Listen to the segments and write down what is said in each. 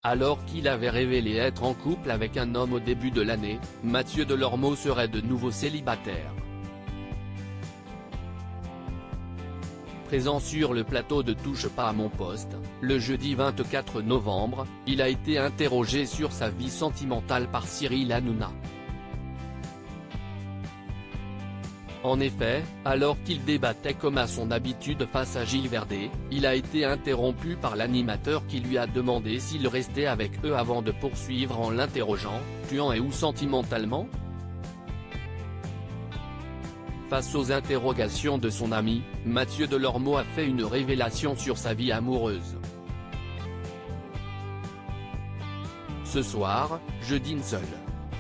Alors qu'il avait révélé être en couple avec un homme au début de l'année, Mathieu Delormeau serait de nouveau célibataire. Présent sur le plateau de Touche pas à mon poste, le jeudi 24 novembre, il a été interrogé sur sa vie sentimentale par Cyril Hanouna. En effet, alors qu'il débattait comme à son habitude face à Gilles Verdez, il a été interrompu par l'animateur qui lui a demandé s'il restait avec eux avant de poursuivre en l'interrogeant « Tu en es où sentimentalement ?» Face aux interrogations de son ami, Mathieu Delormeau a fait une révélation sur sa vie amoureuse. Ce soir, je dîne seul.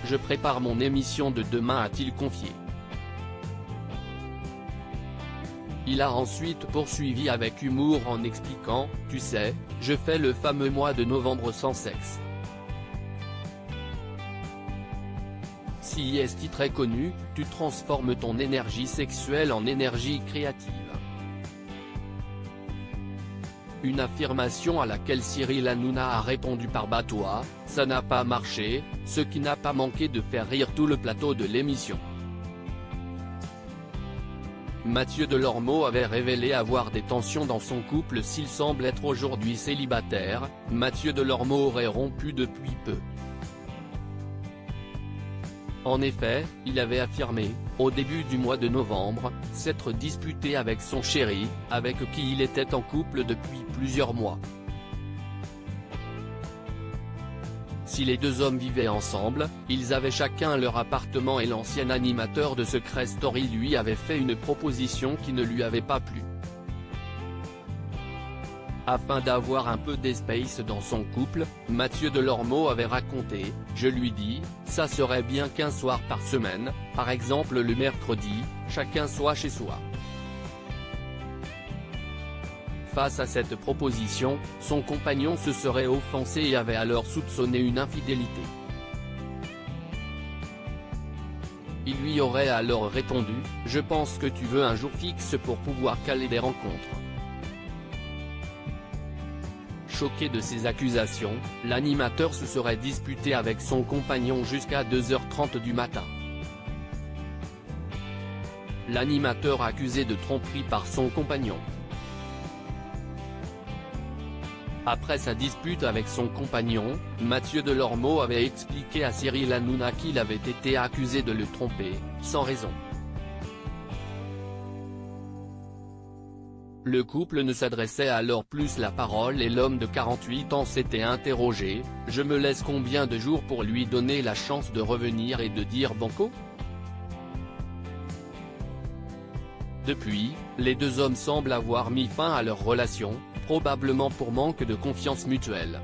Je prépare mon émission de demain, a-t-il confié. Il a ensuite poursuivi avec humour en expliquant « Tu sais, je fais le fameux mois de novembre sans sexe. Si est très connu, tu transformes ton énergie sexuelle en énergie créative. » Une affirmation à laquelle Cyril Hanouna a répondu par « Bah toi, ça n'a pas marché », ce qui n'a pas manqué de faire rire tout le plateau de l'émission. Mathieu Delormeau avait révélé avoir des tensions dans son couple. S'il semble être aujourd'hui célibataire, Mathieu Delormeau aurait rompu depuis peu. En effet, il avait affirmé, au début du mois de novembre, s'être disputé avec son chéri, avec qui il était en couple depuis plusieurs mois. Si les deux hommes vivaient ensemble, ils avaient chacun leur appartement et l'ancien animateur de Secret Story lui avait fait une proposition qui ne lui avait pas plu. Afin d'avoir un peu d'espace dans son couple, Mathieu Delormeau avait raconté « Je lui dis, ça serait bien qu'un soir par semaine, par exemple le mercredi, chacun soit chez soi. » Face à cette proposition, son compagnon se serait offensé et avait alors soupçonné une infidélité. Il lui aurait alors répondu « Je pense que tu veux un jour fixe pour pouvoir caler des rencontres. » Choqué de ces accusations, l'animateur se serait disputé avec son compagnon jusqu'à 2h30 du matin. L'animateur accusé de tromperie par son compagnon. Après sa dispute avec son compagnon, Mathieu Delormeau avait expliqué à Cyril Hanouna qu'il avait été accusé de le tromper, sans raison. Le couple ne s'adressait alors plus la parole et l'homme de 48 ans s'était interrogé « Je me laisse combien de jours pour lui donner la chance de revenir et de dire banco ?» Depuis, les deux hommes semblent avoir mis fin à leur relation, probablement pour manque de confiance mutuelle.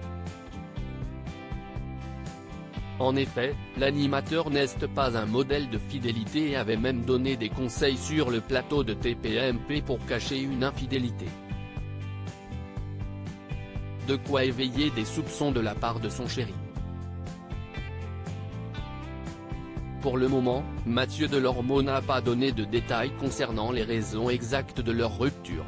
En effet, l'animateur n'est pas un modèle de fidélité et avait même donné des conseils sur le plateau de TPMP pour cacher une infidélité. De quoi éveiller des soupçons de la part de son chéri. Pour le moment, Mathieu Delormeau n'a pas donné de détails concernant les raisons exactes de leur rupture.